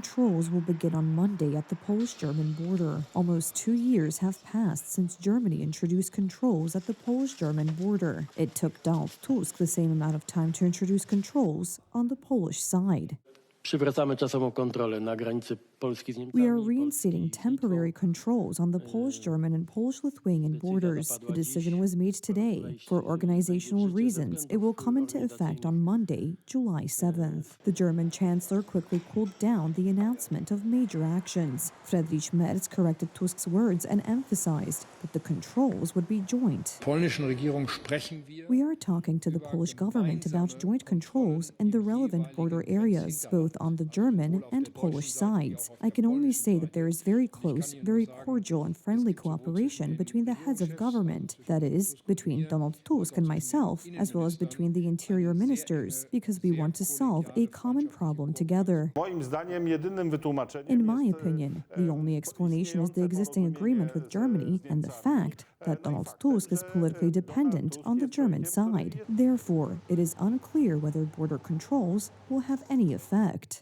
controls will begin on Monday at the Polish-German border. Almost 2 years have passed since Germany introduced controls at the Polish-German border. It took Donald Tusk the same amount of time to introduce controls on the Polish side. Przywracamy czasową kontrolę na granicy Polski z Niemcami. We are reinstating temporary controls on the Polish-German and Polish-Lithuanian borders. The decision was made today. For organizational reasons, it will come into effect on Monday, July 7th. The German chancellor quickly cooled down the announcement of major actions. Friedrich Merz corrected Tusk's words and emphasized that the controls would be joint. We are talking to the Polish government about joint controls in the relevant border areas, both on the German and Polish sides. I can only say that there is very close, very cordial and friendly cooperation between the heads of government, that is, between Donald Tusk and myself, as well as between the interior ministers, because we want to solve a common problem together. In my opinion, the only explanation is the existing agreement with Germany and the fact that Donald Tusk is politically dependent on the German side. Therefore, it is unclear whether border controls will have any effect.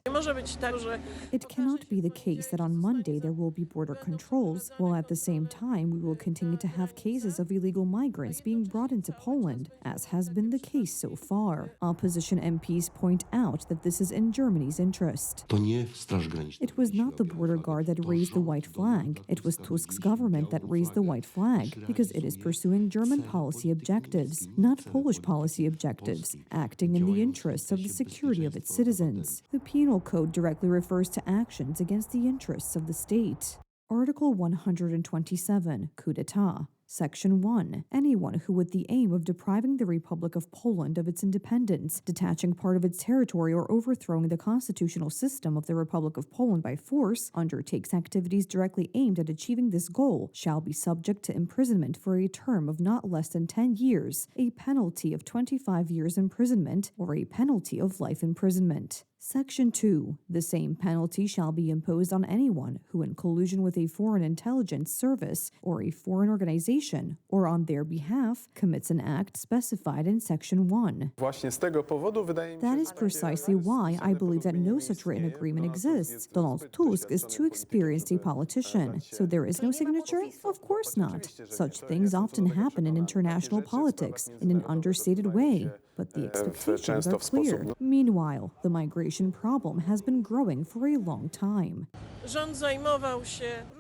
It cannot be the case that on Monday there will be border controls, while at the same time we will continue to have cases of illegal migrants being brought into Poland, as has been the case so far. Opposition MPs point out that this is in Germany's interest. It was not the border guard that raised the white flag. It was Tusk's government that raised the white flag, because it is pursuing German policy objectives, not Polish policy objectives, acting in the interests of the security of its citizens. The Penal Code directly refers to actions against the interests of the state. Article 127, Coup d'etat. Section 1. Anyone who with the aim of depriving the Republic of Poland of its independence, detaching part of its territory or overthrowing the constitutional system of the Republic of Poland by force, undertakes activities directly aimed at achieving this goal, shall be subject to imprisonment for a term of not less than 10 years, a penalty of 25 years imprisonment, or a penalty of life imprisonment. Section 2. The same penalty shall be imposed on anyone who, in collusion with a foreign intelligence service or a foreign organization, or on their behalf, commits an act specified in Section 1. That is precisely why I believe that no such written agreement exists. Donald Tusk is too experienced a politician. So there is no signature? Of course not. Such things often happen in international politics in an understated way. But the expectations are clear. Meanwhile, the migration problem has been growing for a long time.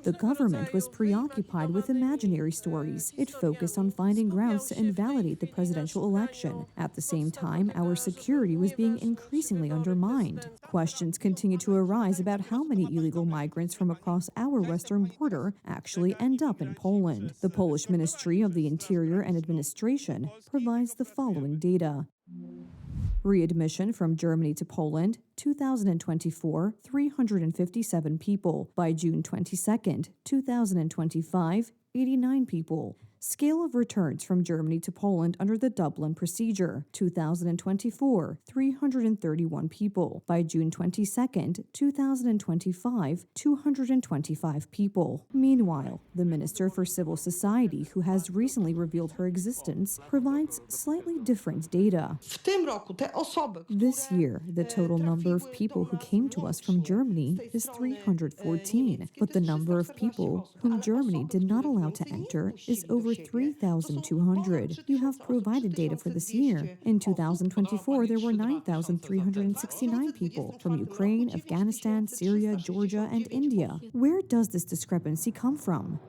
The government was preoccupied with imaginary stories. It focused on finding grounds to invalidate the presidential election. At the same time, our security was being increasingly undermined. Questions continue to arise about how many illegal migrants from across our western border actually end up in Poland. The Polish Ministry of the Interior and Administration provides the following data. Readmission from Germany to Poland, 2024, 357 people. By June 22nd, 2025, 89 people. Scale of returns from Germany to Poland under the Dublin procedure, 2024, 331 people. By June 22nd, 2025, 225 people. Meanwhile, the Minister for Civil Society, who has recently revealed her existence, provides slightly different data. This year, the total number of people who came to us from Germany is 314, but the number of people whom Germany did not allow to enter is over 3,200. You have provided data for this year. In 2024, there were 9,369 people from Ukraine, Afghanistan, Syria, Georgia, and India. Where does this discrepancy come from?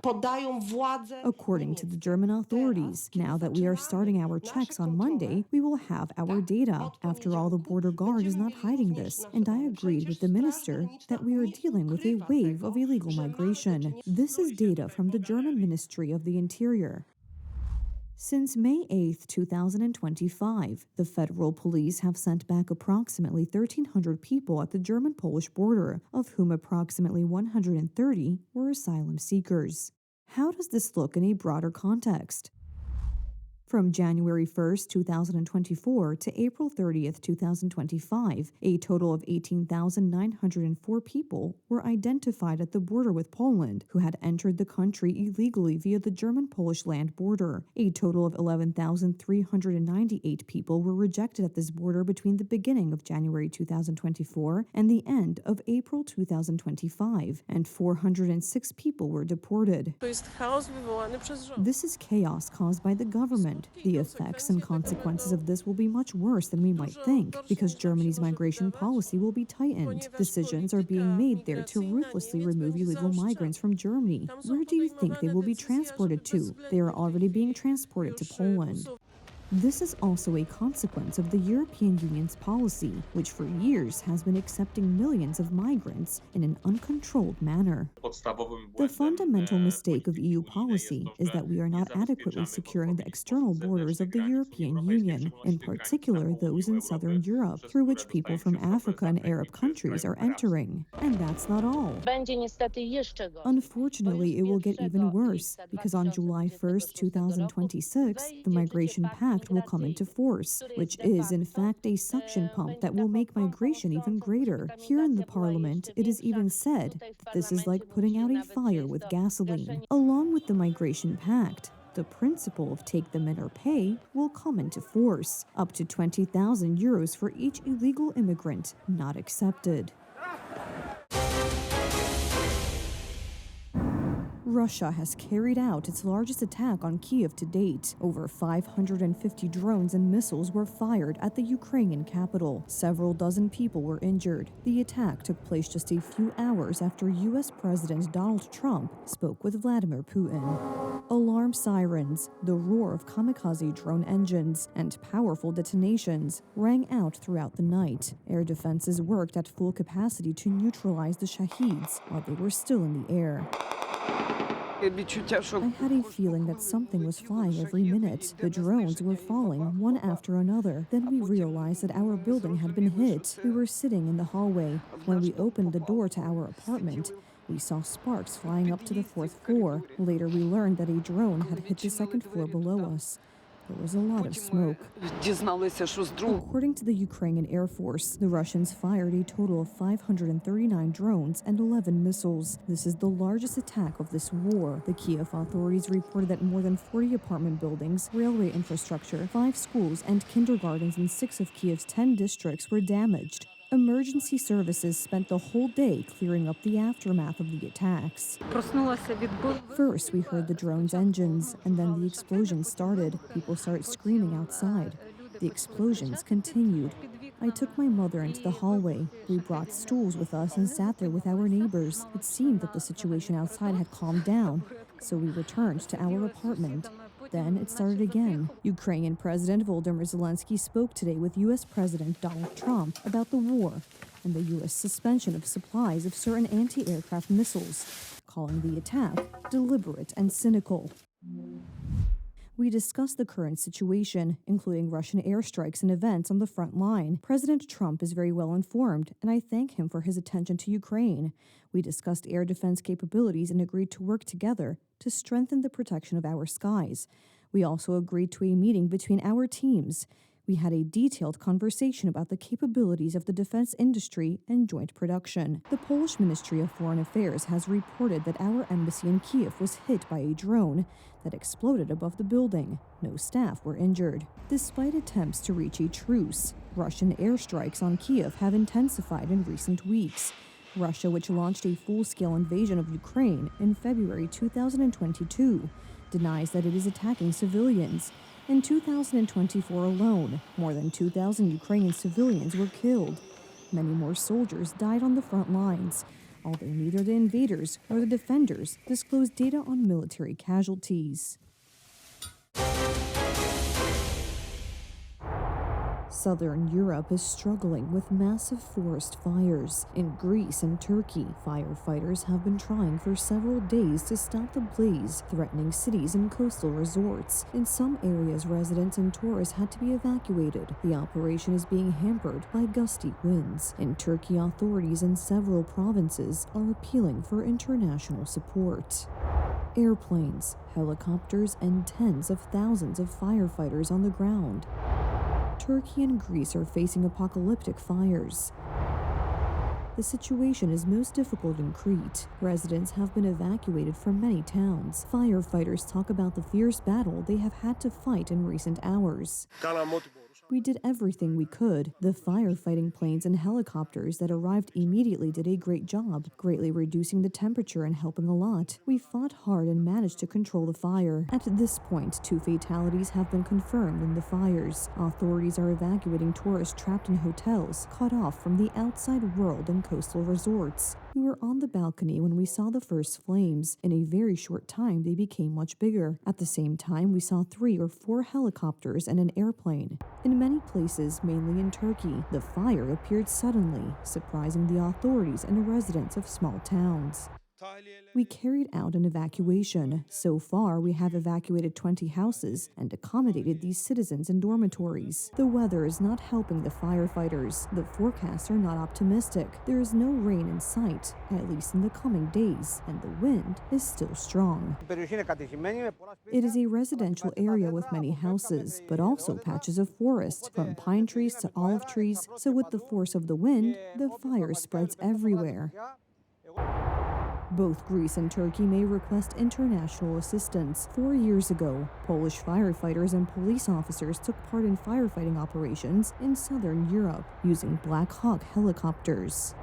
According to the German authorities, now that we are starting our checks on Monday, we will have our data. After all, the border guard is not hiding this, and I agreed with the minister that we are dealing with a wave of illegal migration. This is data from the German Ministry of the Interior. Since May 8, 2025, the federal police have sent back approximately 1,300 people at the German-Polish border, of whom approximately 130 were asylum seekers. How does this look in a broader context? From January 1st, 2024 to April 30th, 2025, a total of 18,904 people were identified at the border with Poland who had entered the country illegally via the German-Polish land border. A total of 11,398 people were rejected at this border between the beginning of January 2024 and the end of April 2025, and 406 people were deported. This is chaos caused by the government. The effects and consequences of this will be much worse than we might think, because Germany's migration policy will be tightened. Decisions are being made there to ruthlessly remove illegal migrants from Germany. Where do you think they will be transported to? They are already being transported to Poland. This is also a consequence of the European Union's policy, which for years has been accepting millions of migrants in an uncontrolled manner. The fundamental mistake of EU policy is that we are not adequately securing the external borders of the European Union, in particular those in southern Europe, through which people from Africa and Arab countries are entering. And that's not all. Unfortunately, it will get even worse, because on July 1st, 2026, the Migration Pact will come into force, which is in fact a suction pump that will make migration even greater. Here in the parliament, it is even said that this is like putting out a fire with gasoline. Along with the Migration Pact, the principle of take them in or pay will come into force. Up to 20,000 euros for each illegal immigrant not accepted. Russia has carried out its largest attack on Kyiv to date. Over 550 drones and missiles were fired at the Ukrainian capital. Several dozen people were injured. The attack took place just a few hours after U.S. President Donald Trump spoke with Vladimir Putin. Alarm sirens, the roar of kamikaze drone engines, and powerful detonations rang out throughout the night. Air defenses worked at full capacity to neutralize the Shaheeds while they were still in the air. I had a feeling that something was flying every minute. The drones were falling one after another. Then we realized that our building had been hit. We were sitting in the hallway. When we opened the door to our apartment, we saw sparks flying up to the 4th floor. Later, we learned that a drone had hit the 2nd floor below us. There was a lot of smoke. According to the Ukrainian Air Force, the Russians fired a total of 539 drones and 11 missiles. This is the largest attack of this war. The Kyiv authorities reported that more than 40 apartment buildings, railway infrastructure, 5 schools, and kindergartens in 6 of Kyiv's 10 districts were damaged. Emergency services spent the whole day clearing up the aftermath of the attacks. First, we heard the drone's engines, and then the explosions started. People started screaming outside. The explosions continued. I took my mother into the hallway. We brought stools with us and sat there with our neighbors. It seemed that the situation outside had calmed down, so we returned to our apartment. Then it started again. Ukrainian President Volodymyr Zelensky spoke today with U.S. President Donald Trump about the war and the U.S. suspension of supplies of certain anti-aircraft missiles, calling the attack deliberate and cynical. We discussed the current situation, including Russian airstrikes and events on the front line. President Trump is very well informed, and I thank him for his attention to Ukraine. We discussed air defense capabilities and agreed to work together to strengthen the protection of our skies. We also agreed to a meeting between our teams. We had a detailed conversation about the capabilities of the defense industry and joint production. The Polish Ministry of Foreign Affairs has reported that our embassy in Kyiv was hit by a drone that exploded above the building. No staff were injured. Despite attempts to reach a truce, Russian airstrikes on Kyiv have intensified in recent weeks. Russia, which launched a full-scale invasion of Ukraine in February 2022, denies that it is attacking civilians. In 2024 alone, more than 2,000 Ukrainian civilians were killed. Many more soldiers died on the front lines, although neither the invaders nor the defenders disclosed data on military casualties. Southern Europe is struggling with massive forest fires. In Greece and Turkey, firefighters have been trying for several days to stop the blaze, threatening cities and coastal resorts. In some areas, residents and tourists had to be evacuated. The operation is being hampered by gusty winds. In Turkey, authorities in several provinces are appealing for international support. Airplanes, helicopters, and tens of thousands of firefighters on the ground. Turkey and Greece are facing apocalyptic fires. The situation is most difficult in Crete. Residents have been evacuated from many towns. Firefighters talk about the fierce battle they have had to fight in recent hours. We did everything we could. The firefighting planes and helicopters that arrived immediately did a great job, greatly reducing the temperature and helping a lot. We fought hard and managed to control the fire. At this point, 2 fatalities have been confirmed in the fires. Authorities are evacuating tourists trapped in hotels, cut off from the outside world and coastal resorts. We were on the balcony when we saw the first flames. In a very short time, they became much bigger. At the same time, we saw 3 or 4 helicopters and an airplane. In many places, mainly in Turkey, the fire appeared suddenly, surprising the authorities and residents of small towns. We carried out an evacuation. So far, we have evacuated 20 houses and accommodated these citizens in dormitories. The weather is not helping the firefighters. The forecasts are not optimistic. There is no rain in sight, at least in the coming days, and the wind is still strong. It is a residential area with many houses, but also patches of forest, from pine trees to olive trees, so with the force of the wind, the fire spreads everywhere. Both Greece and Turkey may request international assistance. 4 years ago, Polish firefighters and police officers took part in firefighting operations in southern Europe using Black Hawk helicopters.